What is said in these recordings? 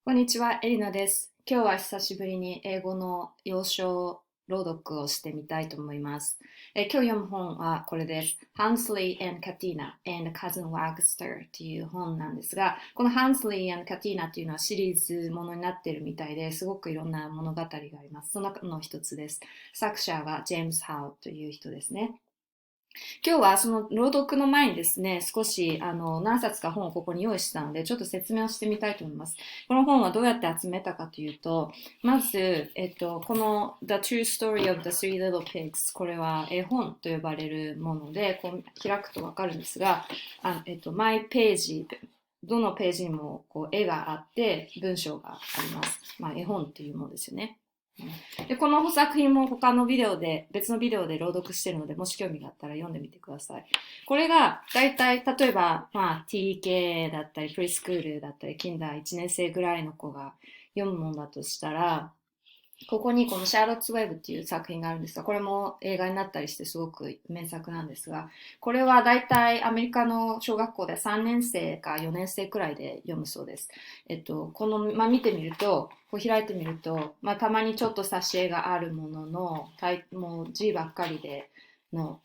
こんにちは、エリナです。今日は久しぶりに英語の要所朗読をしてみたいと思います。今日読む本はこれです。Houndsley and Catina and Cousin Wagster という本なんですが、この Houndsley and Catina というのはシリーズものになっているみたいですごくいろんな物語があります。その中の一つです。作者はジェームス・ハウという人ですね。今日はその朗読の前にですね、少し何冊か本をここに用意したので、ちょっと説明をしてみたいと思います。この本はどうやって集めたかというと、まず、この The True Story of the Three Little Pigs、これは絵本と呼ばれるもので、こう開くとわかるんですが、マイページ、どのページにもこう絵があって文章があります。まあ、絵本っていうものですよね。で、この作品も他のビデオで、別のビデオで朗読してるので、もし興味があったら読んでみてください。これが、だいたい、例えば、TK だったり、プリスクールだったり、キンダー1年生ぐらいの子が読むものだとしたら、ここにこのシャーロッツ・ウェブっていう作品があるんですが、これも映画になったりしてすごく名作なんですが、これはだいたいアメリカの小学校で3年生か4年生くらいで読むそうです。この、見てみると、こう開いてみると、たまにちょっと挿絵があるものの、もう字ばっかりでの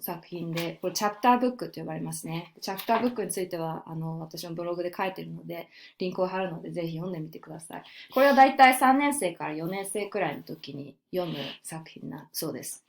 作品で、これチャプターブックと呼ばれますね。チャプターブックについては、私のブログで書いてるので、リンクを貼るので、ぜひ読んでみてください。これはだいたい3年生から4年生くらいの時に読む作品なそうです。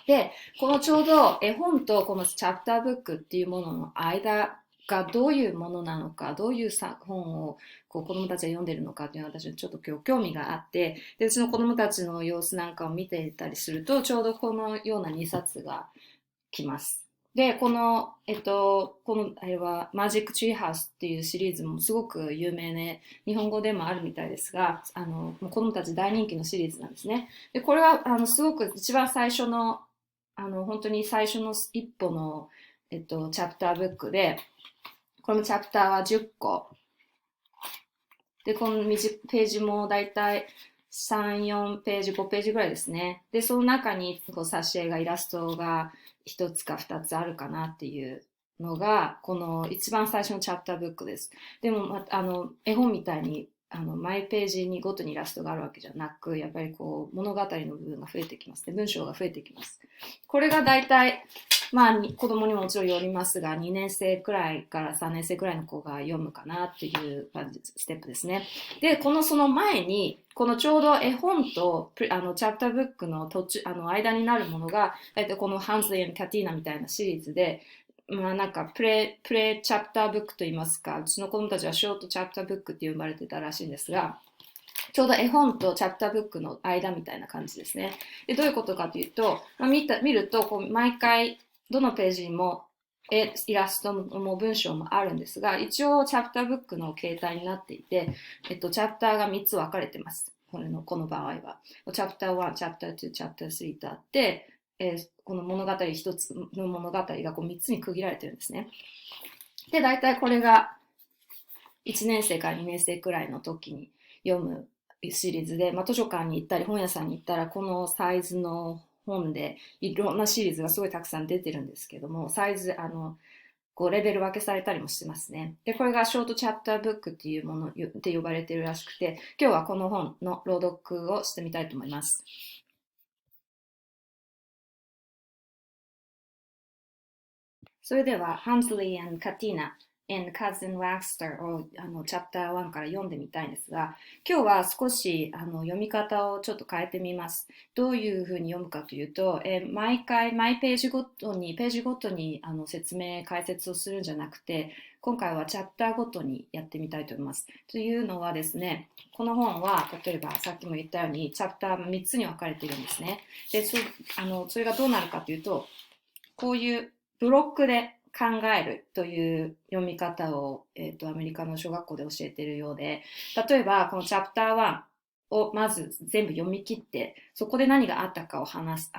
で、このちょうど絵本とこのチャプターブックっていうものの間がどういうものなのか、どういう本をこう子供たちが読んでるのかっていうのは私はちょっと今日興味があって、で、うちの子供たちの様子なんかを見ていたりすると、ちょうどこのような2冊が来ます。で、あれは、マジック・チーハウスっていうシリーズもすごく有名で、日本語でもあるみたいですが、子供たち大人気のシリーズなんですね。で、これは、すごく一番最初の、本当に最初の一歩の、チャプターブックで、このチャプターは10個。で、このページもだいたい3、4ページ、5ページぐらいですね。で、その中にこう挿絵が、イラストが1つか2つあるかなっていうのが、この一番最初のチャプターブックです。でも、絵本みたいに、マイページにごとにイラストがあるわけじゃなく、やっぱりこう、物語の部分が増えてきますね。文章が増えてきます。これがだいたい子供にももちろんよりますが、2年生くらいから3年生くらいの子が読むかなっていう感じ、ステップですね。で、その前に、このちょうど絵本と、チャプターブックの途中、間になるものが、大体このハンズリー&キャティーナみたいなシリーズで、なんかプレチャプターブックといいますか、うちの子供たちはショートチャプターブックって呼ばれてたらしいんですが、ちょうど絵本とチャプターブックの間みたいな感じですね。で、どういうことかというと、見るとこう、毎回、どのページにもイラストも文章もあるんですが、一応チャプターブックの形態になっていて、チャプターが3つ分かれてます。この場合は。チャプター1、チャプター2、チャプター3とあって、この物語一つの物語がこう3つに区切られてるんですね。で、大体これが1年生から2年生くらいの時に読むシリーズで、図書館に行ったり本屋さんに行ったらこのサイズの本でいろんなシリーズがすごいたくさん出てるんですけども、サイズ、こうレベル分けされたりもしてますね。で、これがショートチャプターブックっていうもので呼ばれてるらしくて、今日はこの本の朗読をしてみたいと思います。それでは、Houndsley and Catina and Cousin Wagster をチャプター1から読んでみたいんですが、今日は少し読み方をちょっと変えてみます。どういうふうに読むかというと、毎ページごとに、説明、解説をするんじゃなくて、今回はチャプターごとにやってみたいと思います。というのはですね、この本は、例えばさっきも言ったように、チャプター3つに分かれているんですね。で、それがどうなるかというと、こういうブロックで考えるという読み方を、アメリカの小学校で教えているようで、例えばこのチャプター1をまず全部読み切って、そこで何があったかを話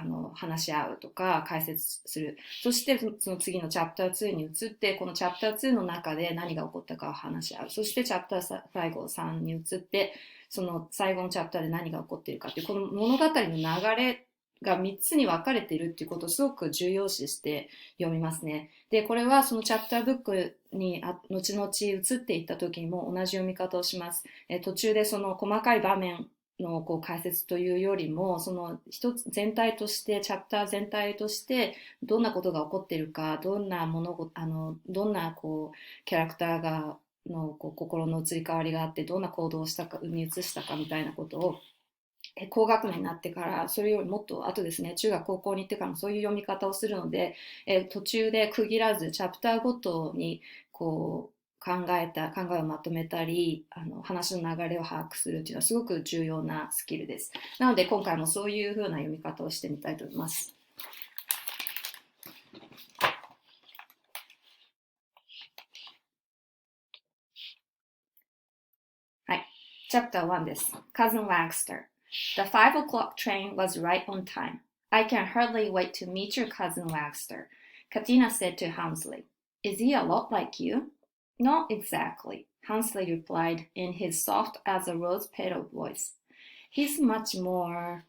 し合うとか解説する。そしてその次のチャプター2に移って、このチャプター2の中で何が起こったかを話し合う。そしてチャプター最後3に移って、その最後のチャプターで何が起こっているかという、この物語の流れが3つに分かれているっていうことをすごく重要視して読みますね。で、これはそのチャプターブックに後々移っていった時にも同じ読み方をします。途中でその細かい場面の解説というよりも、その一つ全体として、チャプター全体としてどんなことが起こっているか、どんなどんなキャラクターが心の移り変わりがあって、どんな行動をしたか、に移したかみたいなことを高学年になってから、それよりもっと後ですね、中学高校に行ってからもそういう読み方をするので、途中で区切らずチャプターごとに考えをまとめたり、話の流れを把握するっていうのはすごく重要なスキルです。なので今回もそういう風な読み方をしてみたいと思います。はい。Chapter 1です。Cousin Wagster.The 5 o'clock train was right on time. I can hardly wait to meet your cousin Wagster, Catina said to Houndsley. Is he a lot like you? Not exactly, Houndsley replied in his soft as a rose petal voice. He's much more.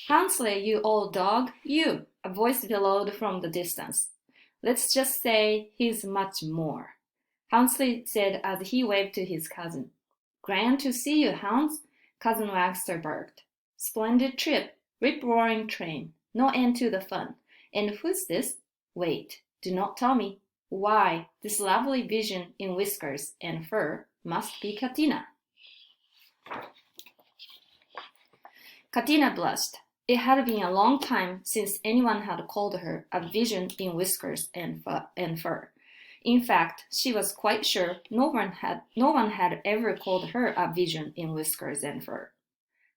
Houndsley, you old dog, you, a voice bellowed from the distance. Let's just say he's much more, Houndsley said as he waved to his cousin.Grand to see you, Hounds, Cousin Wagster barked. Splendid trip, rip-roaring train, no end to the fun. And who's this? Wait, do not tell me. Why, this lovely vision in whiskers and fur must be Catina. Catina blushed. It had been a long time since anyone had called her a vision in whiskers and fur.In fact, she was quite sure no one had ever called her a vision in whiskers and fur.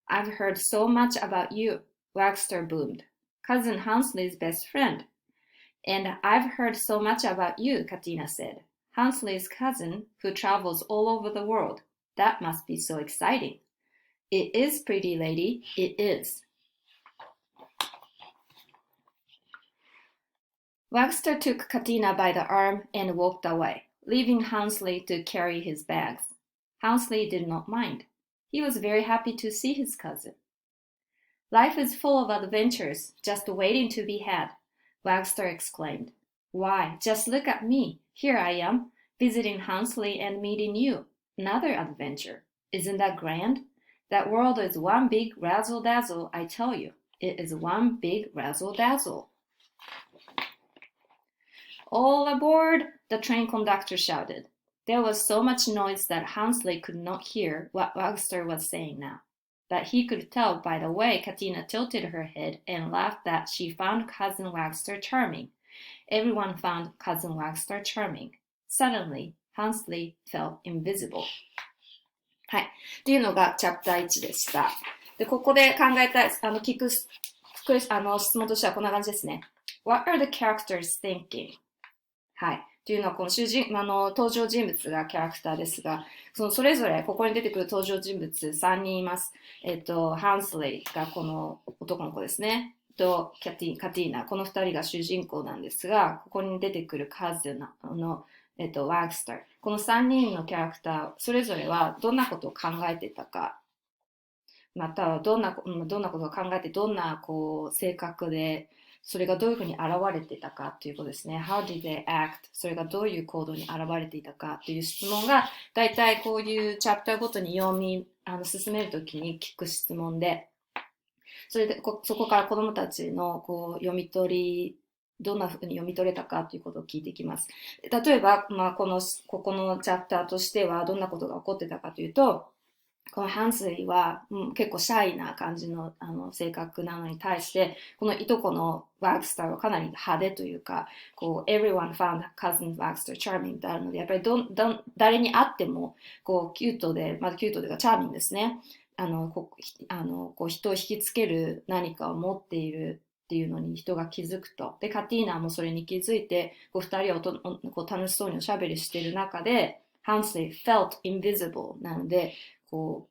I've heard so much about you, Wagster boomed. Cousin Houndsley's best friend. And I've heard so much about you, Catina said. Houndsley's cousin, who travels all over the world. That must be so exciting. It is, pretty lady, it is.Wagster took Catina by the arm and walked away, leaving Houndsley to carry his bags. Houndsley did not mind. He was very happy to see his cousin. Life is full of adventures, just waiting to be had, Wagster exclaimed. Why, just look at me. Here I am, visiting Houndsley and meeting you. Another adventure. Isn't that grand? That world is one big razzle-dazzle, I tell you. It is one big razzle-dazzle.All aboard! The train conductor shouted. There was so much noise that Houndsley could not hear what Wagster was saying now. But he could tell by the way Catina tilted her head and laughed that she found Cousin Wagster charming. Everyone found Cousin Wagster charming. Suddenly, Houndsley felt invisible. はい。っていうのがチャプター1でした。で、ここで考えたい、聞く、質問としてはこんな感じですね。What are the characters thinking?はい。というのは、この登場人物がキャラクターですが、それぞれ、ここに出てくる登場人物3人います。ハンスレイがこの男の子ですね。と、カティーナ。この2人が主人公なんですが、ここに出てくるカズの、ワークスター。この3人のキャラクター、それぞれはどんなことを考えていたか、またはどんなことを考えて、どんな性格で、それがどういうふうに現れていたかということですね。How did they act? それがどういう行動に現れていたかという質問が、だいたいこういうチャプターごとに進めるときに聞く質問で、それでそこから子どもたちの読み取り、どんなふうに読み取れたかということを聞いていきます。例えば、ここのチャプターとしてはどんなことが起こってたかというと、このハンスリーは、結構シャイな感じの、性格なのに対して、このいとこのワグスターはかなり派手というか、everyone found cousin Wagster charming ってあるので、やっぱり誰に会っても、キュートでチャーミングですね。人を引きつける何かを持っているっていうのに人が気づくと。で、カティーナもそれに気づいて、二人は楽しそうにおしゃべりしている中で、ハンスリー felt invisible なので、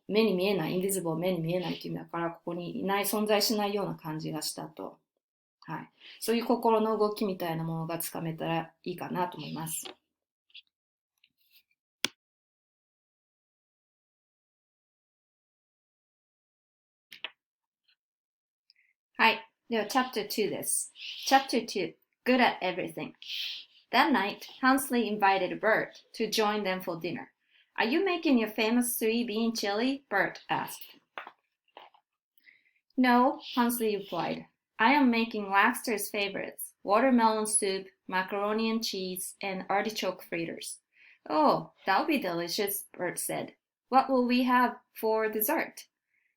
目に見えない、インビジブル、目に見えないという意味だから、ここにいない、存在しないような感じがしたと。はい。そういう心の動きみたいなものがつかめたらいいかなと思います。では、Chapter 2です。Chapter 2, Good at Everything. That night, Houndsley invited Bert to join them for dinner. Are you making your famous three-bean chili? Bert asked. No, Houndsley replied. I am making Wagster's favorites, watermelon soup, macaroni and cheese, and artichoke fritters. Oh, that'll be delicious, Bert said. What will we have for dessert?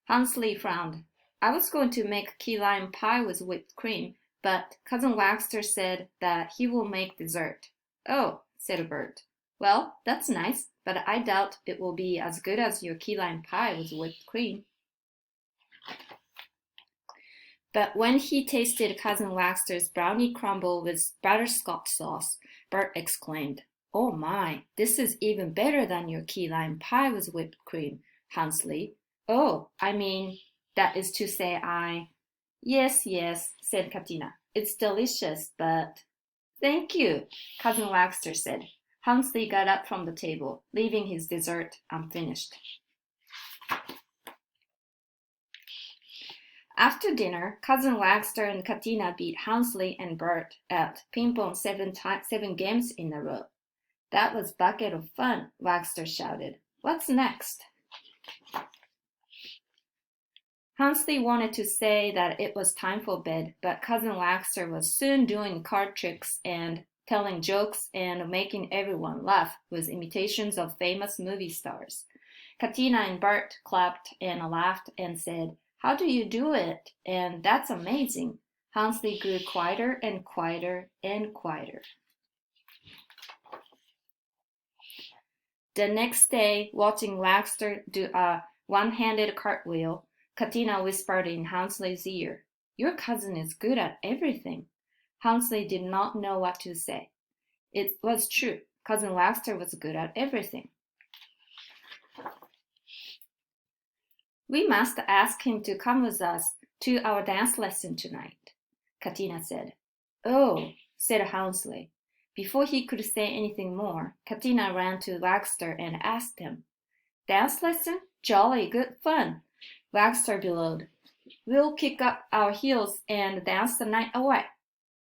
Houndsley frowned. I was going to make key lime pie with whipped cream, but Cousin Wagster said that he will make dessert. Oh, said Bert. Well, that's nice, but I doubt it will be as good as your key lime pie with whipped cream. But when he tasted Cousin Wagster's brownie crumble with butterscotch sauce, Bert exclaimed, Oh my, this is even better than your key lime pie with whipped cream, Houndsley. Oh, I mean, that is to say Yes, said Catina. It's delicious, but... Thank you, Cousin Wagster said. Houndsley got up from the table, leaving his dessert unfinished. After dinner, Cousin Wagster and Catina beat Houndsley and Bert at ping-pong 7 games in a row. That was bucket of fun, Wagster shouted. What's next? Houndsley wanted to say that it was time for bed, but Cousin Wagster was soon doing card tricks and telling jokes and making everyone laugh with imitations of famous movie stars. Catina and Bert clapped and laughed and said, How do you do it? And that's amazing. Houndsley grew quieter and quieter and quieter. The next day, watching Wagster do a one-handed cartwheel, Catina whispered in Houndsley's ear, Your cousin is good at everything. Houndsley did not know what to say. It was true. Cousin Wagster was good at everything. We must ask him to come with us to our dance lesson tonight, Catina said. Oh, said Houndsley. Before he could say anything more, Catina ran to Wagster and asked him. Dance lesson? Jolly good fun, Wagster bellowed. We'll kick up our heels and dance the night away.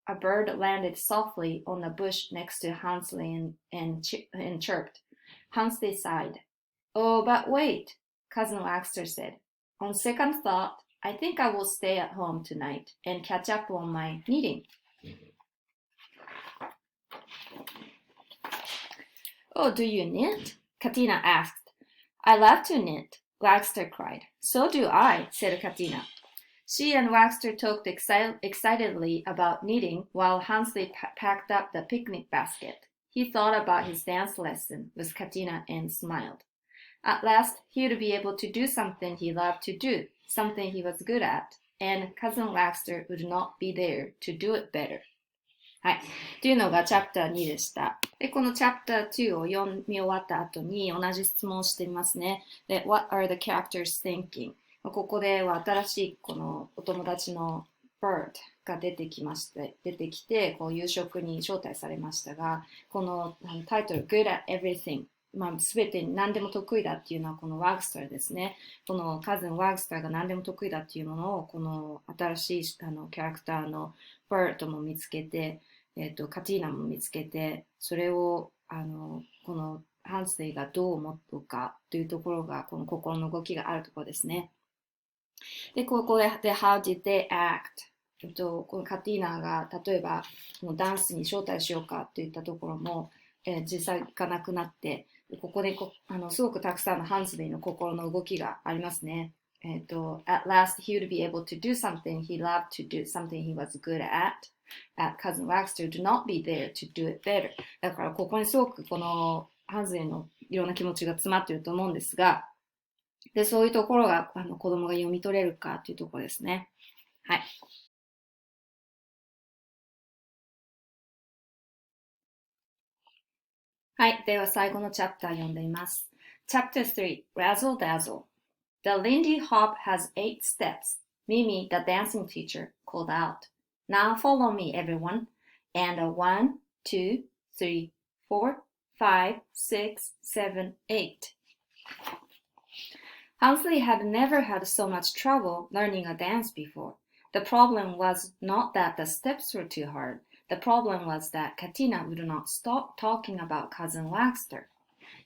A bird landed softly on a bush next to Houndsley and chirped. Houndsley sighed. Oh, but wait, Cousin Wagster said. On second thought, I think I will stay at home tonight and catch up on my knitting. Oh, do you knit? Catina asked. I love to knit, Wagster cried. So do I, said Catina. She and Wagster talked excitedly about knitting while Houndsley packed up the picnic basket. He thought about his dance lesson with Catina and smiled. At last, he would be able to do something he loved to do, something he was good at, and Cousin Wagster would not be there to do it better. はい。というのがチャプター2でした。で、このチャプター2を読み終わった後に同じ質問をしてみますね。で、What are the characters thinking? ここでは新しいこのお友達の Bert が出てきて、こう夕食に招待されましたが、このタイトル Good at Everything。すべて何でも得意だっていうのはこのワグスターですね。このカズンワグスターが何でも得意だっていうものをこの新しいキャラクターのバートも見つけて、カティーナも見つけて、それをこのハンスレイがどう思うかというところがこの心の動きがあるところですね。で、ここで How did they act? このカティーナが例えばダンスに招待しようかといったところも、実際行かなくなって、ここですごくたくさんのハンスレイの心の動きがありますね。At last he would be able to do something he loved to do, something he was good at. Cousin Wagster to not be there to do it better. だからここにすごくこのハンスレイのいろんな気持ちが詰まっていると思うんですが、でそういうところが子供が読み取れるかというところですね。はい。はい。では最後のチャプター読んでみます。Chapter 3 Razzle Dazzle The Lindy Hop has 8 steps. Mimi, the dancing teacher, called out. Now follow me, everyone. And 1, 2, 3, 4, 5, 6, 7, 8. Houndsley had never had so much trouble learning a dance before. The problem was not that the steps were too hard. The problem was that Catina would not stop talking about cousin Wagster.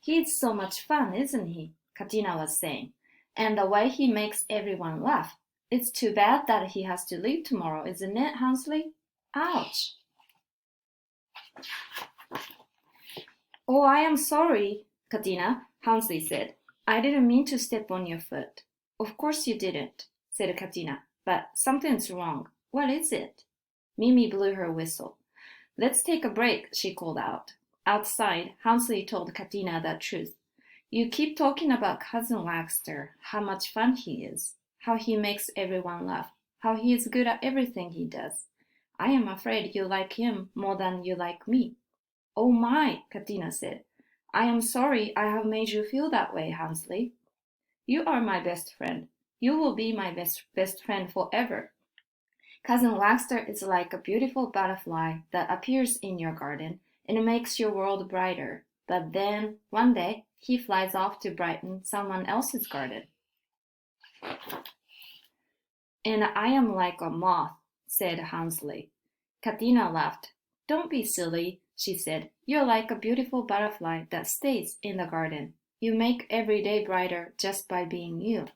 He's so much fun, isn't he? Catina was saying. And the way he makes everyone laugh. It's too bad that he has to leave tomorrow, isn't it, Houndsley? Ouch. Oh, I am sorry, Catina, Houndsley said. I didn't mean to step on your foot. Of course you didn't, said Catina, but something's wrong. What is it? Mimi blew her whistle. Let's take a break, she called out. Outside, Houndsley told Catina the truth. You keep talking about cousin Wagster, how much fun he is, how he makes everyone laugh, how he is good at everything he does. I am afraid you like him more than you like me. Oh my, Catina said. I am sorry I have made you feel that way, Houndsley. You are my best friend. You will be my best friend forever. Cousin Wagster is like a beautiful butterfly that appears in your garden and makes your world brighter. But then, one day, he flies off to brighten someone else's garden. And I am like a moth, said Houndsley. Catina laughed. Don't be silly, she said. You're like a beautiful butterfly that stays in the garden. You make every day brighter just by being you.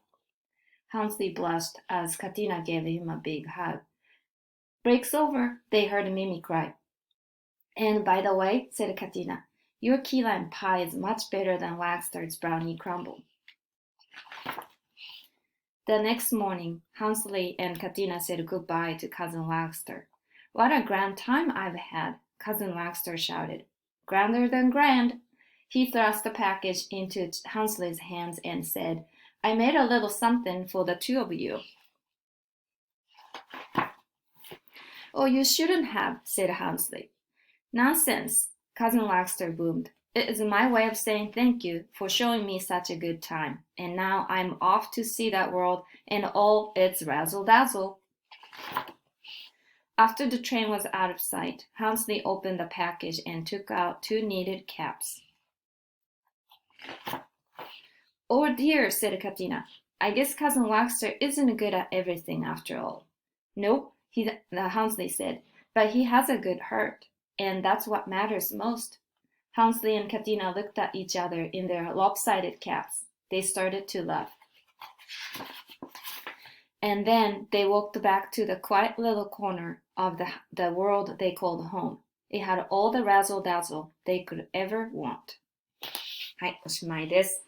Houndsley blushed as Catina gave him a big hug. Break's over, they heard Mimi cry. And by the way, said Catina, your key lime pie is much better than Wagster's brownie crumble. The next morning, Houndsley and Catina said goodbye to cousin Wagster. What a grand time I've had, cousin Wagster shouted. Grander than grand. He thrust the package into Houndsley's hands and said, I made a little something for the two of you. Oh, you shouldn't have, said Houndsley. Nonsense, cousin Wagster boomed. It is my way of saying thank you for showing me such a good time. And now I'm off to see that world and all its razzle-dazzle. After the train was out of sight, Houndsley opened the package and took out 2 knitted caps. Oh dear, said Catina. I guess cousin Wagster isn't good at everything after all. Nope, Houndsley said, but he has a good heart, and that's what matters most. Houndsley and Catina looked at each other in their lopsided caps. They started to laugh. And then they walked back to the quiet little corner of the world they called home. It had all the razzle-dazzle they could ever want. はい、おしまいです。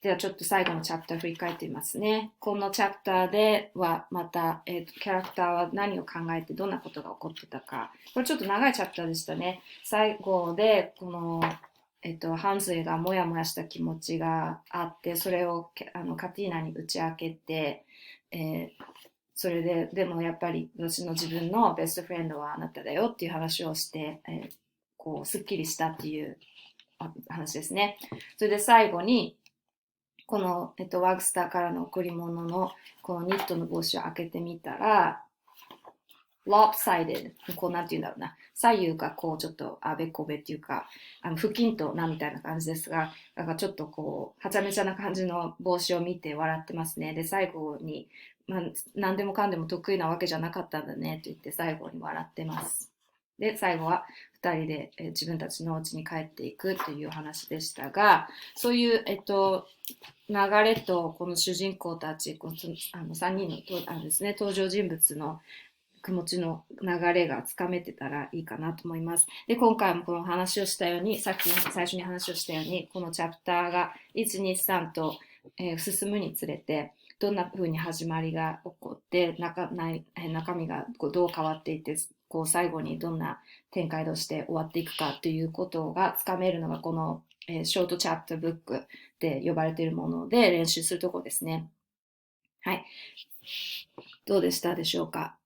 ではちょっと最後のチャプター振り返ってみますね。このチャプターではまた、キャラクターは何を考えてどんなことが起こってたか。これちょっと長いチャプターでしたね。最後でこの、ハンズリーがモヤモヤした気持ちがあって、それをカティーナに打ち明けて、それで、でもやっぱり私の自分のベストフレンドはあなただよっていう話をして、こう、すっきりしたっていう話ですね。それで最後に、この、ワグスターからの贈り物のこのニットの帽子を開けてみたら、lopsided、こうなんて言うんだろうな。左右がこうちょっとあべこべっていうか、不均等なみたいな感じですが、だからちょっとこう、はちゃめちゃな感じの帽子を見て笑ってますね。で、最後に、何でもかんでも得意なわけじゃなかったんだねと言って最後に笑ってます。で、最後は2人で、自分たちのお家に帰っていくという話でしたが、そういう、流れとこの主人公たち、この3人のですね、登場人物の気持ちの流れがつかめてたらいいかなと思います。で、今回もこの話をしたように、さっき最初に話をしたように、このチャプターが1、2、3と、進むにつれて、どんな風に始まりが起こって、中身がどう変わっていって、こう最後にどんな展開として終わっていくかということがつかめるのがこの、ショートチャプターブックで呼ばれているもので練習するところですね。はい。どうでしたでしょうか。